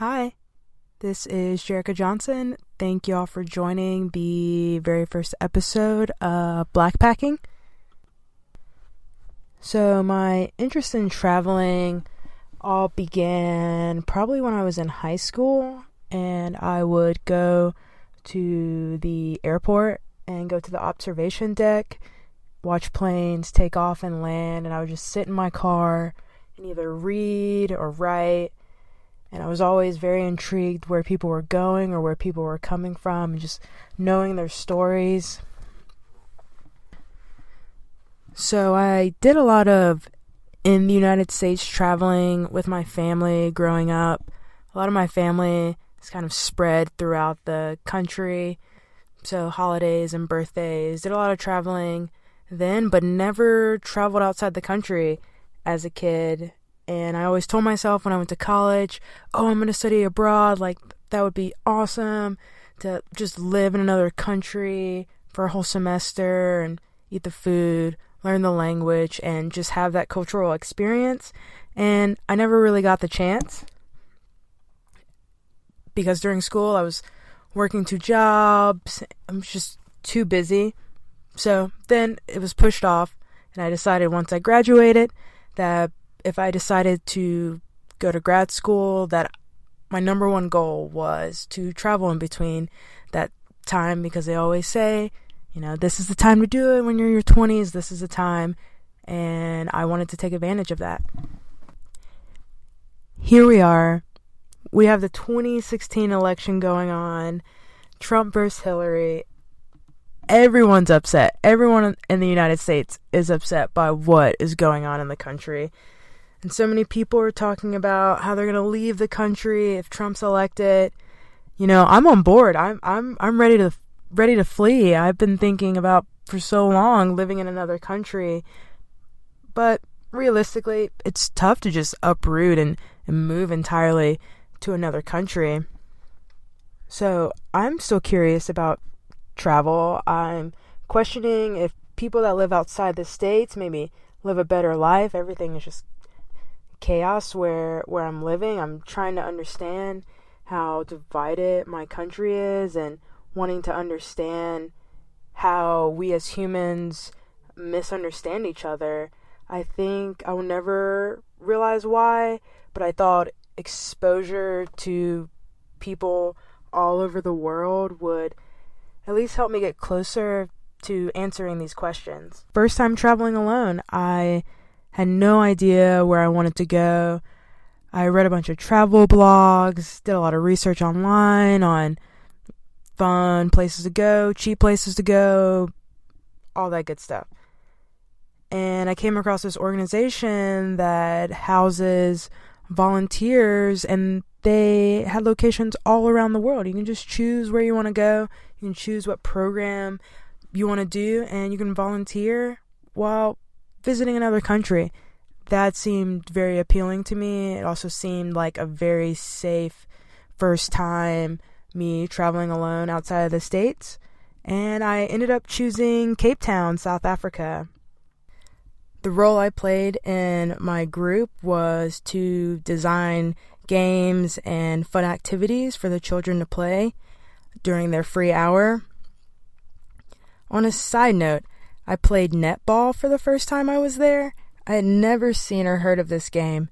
Hi, this is Jerica Johnson. Thank y'all for joining the very first episode of Blackpacking. So my interest in traveling all began probably when I was in high school, and I would go to the airport and go to the observation deck, watch planes take off and land, and I would just sit in my car and either read or write. And I was always very intrigued where people were going or where people were coming from, and just knowing their stories. So I did a lot of in the United States traveling with my family growing up. A lot of my family is kind of spread throughout the country. So holidays and birthdays. Did a lot of traveling then, but never traveled outside the country as a kid. And I always told myself when I went to college, I'm going to study abroad. Like, that would be awesome to just live in another country for a whole semester and eat the food, learn the language, and just have that cultural experience. And I never really got the chance because during school I was working 2 jobs. I'm just too busy. So then it was pushed off, and I decided once I graduated that if I decided to go to grad school, that my number one goal was to travel in between that time, because they always say, this is the time to do it when you're in your 20s, this is the time, and I wanted to take advantage of that. Here we are. We have the 2016 election going on, Trump versus Hillary. Everyone's upset. Everyone in the United States is upset by what is going on in the country. And so many people are talking about how they're going to leave the country if Trump's elected. I'm on board. I'm ready to flee. I've been thinking about for so long living in another country. But realistically, it's tough to just uproot and move entirely to another country. So I'm still curious about travel. I'm questioning if people that live outside the States maybe live a better life. Everything is just chaos where I'm living. I'm trying to understand how divided my country is and wanting to understand how we as humans misunderstand each other. I think I will never realize why, but I thought exposure to people all over the world would at least help me get closer to answering these questions. First time traveling alone, I had no idea where I wanted to go. I read a bunch of travel blogs, did a lot of research online on fun places to go, cheap places to go, all that good stuff. And I came across this organization that houses volunteers, and they had locations all around the world. You can just choose where you want to go. You can choose what program you want to do, and you can volunteer while visiting another country. That seemed very appealing to me. It also seemed like a very safe first time me traveling alone outside of the States. And I ended up choosing Cape Town, South Africa. The role I played in my group was to design games and fun activities for the children to play during their free hour. On a side note, I played netball for the first time I was there. I had never seen or heard of this game,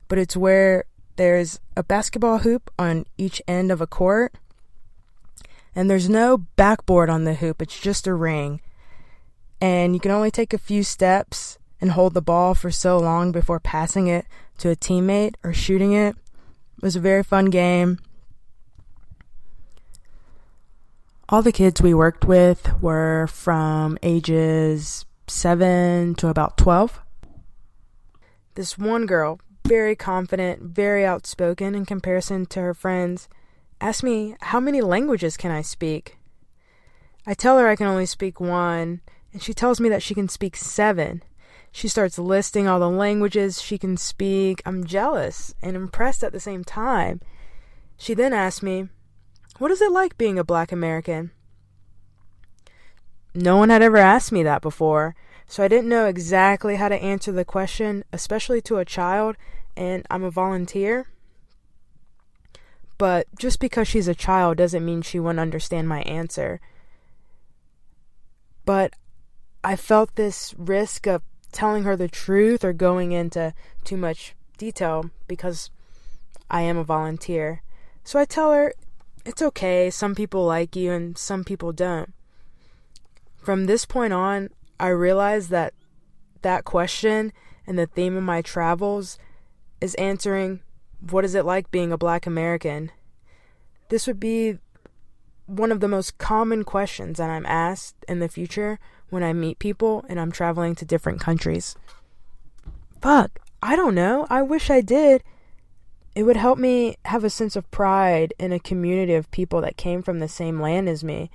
but it's where there's a basketball hoop on each end of a court, and there's no backboard on the hoop, it's just a ring. And you can only take a few steps and hold the ball for so long before passing it to a teammate or shooting it. It was a very fun game. All the kids we worked with were from ages 7 to about 12. This one girl, very confident, very outspoken in comparison to her friends, asked me, how many languages can I speak? I tell her I can only speak 1, and she tells me that she can speak 7. She starts listing all the languages she can speak. I'm jealous and impressed at the same time. She then asked me, what is it like being a Black American? No one had ever asked me that before, so I didn't know exactly how to answer the question, especially to a child, and I'm a volunteer. But just because she's a child doesn't mean she wouldn't understand my answer. But I felt this risk of telling her the truth or going into too much detail because I am a volunteer. So I tell her, it's okay, some people like you and some people don't. From this point on, I realized that question and the theme of my travels is answering, what is it like being a Black American? This would be one of the most common questions that I'm asked in the future when I meet people and I'm traveling to different countries. Fuck, I don't know. I wish I did. It would help me have a sense of pride in a community of people that came from the same land as me.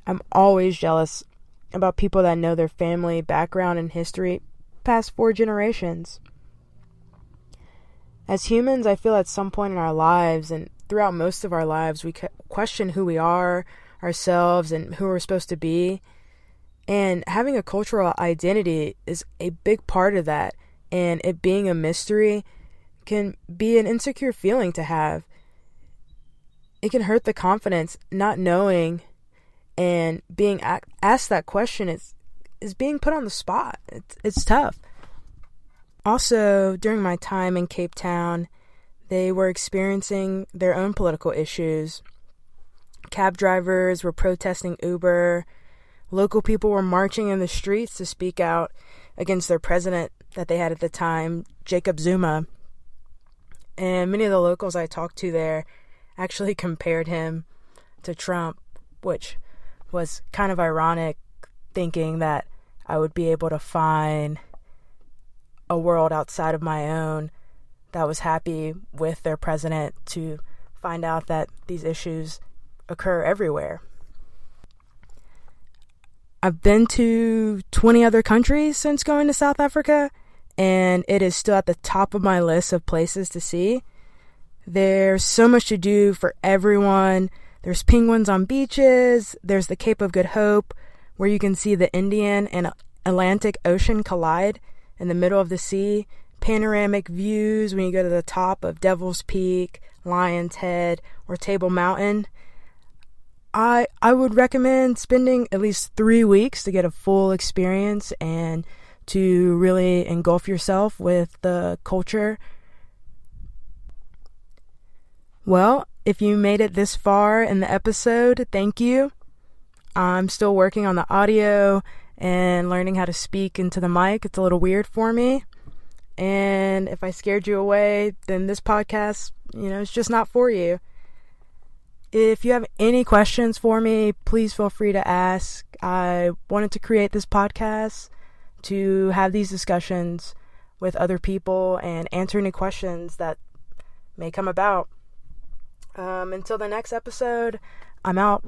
I'm always jealous about people that know their family, background, and history past 4 generations. As humans, I feel at some point in our lives and throughout most of our lives, we question who we are, ourselves, and who we're supposed to be. And having a cultural identity is a big part of that. And it being a mystery can be an insecure feeling to have. It can hurt the confidence not knowing, and being asked that question is being put on the spot. It's tough. Also, during my time in Cape Town, they were experiencing their own political issues. Cab drivers were protesting Uber. Local people were marching in the streets to speak out against their president that they had at the time, Jacob Zuma. And many of the locals I talked to there actually compared him to Trump, which was kind of ironic, thinking that I would be able to find a world outside of my own that was happy with their president, to find out that these issues occur everywhere. I've been to 20 other countries since going to South Africa, and it is still at the top of my list of places to see. There's so much to do for everyone. There's penguins on beaches. There's the Cape of Good Hope, where you can see the Indian and Atlantic Ocean collide in the middle of the sea. Panoramic views when you go to the top of Devil's Peak, Lion's Head, or Table Mountain. I would recommend spending at least 3 weeks to get a full experience and to really engulf yourself with the culture. Well, if you made it this far in the episode, thank you. I'm still working on the audio and learning how to speak into the mic. It's a little weird for me. And if I scared you away, then this podcast, it's just not for you. If you have any questions for me, please feel free to ask. I wanted to create this podcast to have these discussions with other people and answer any questions that may come about. Until the next episode, I'm out.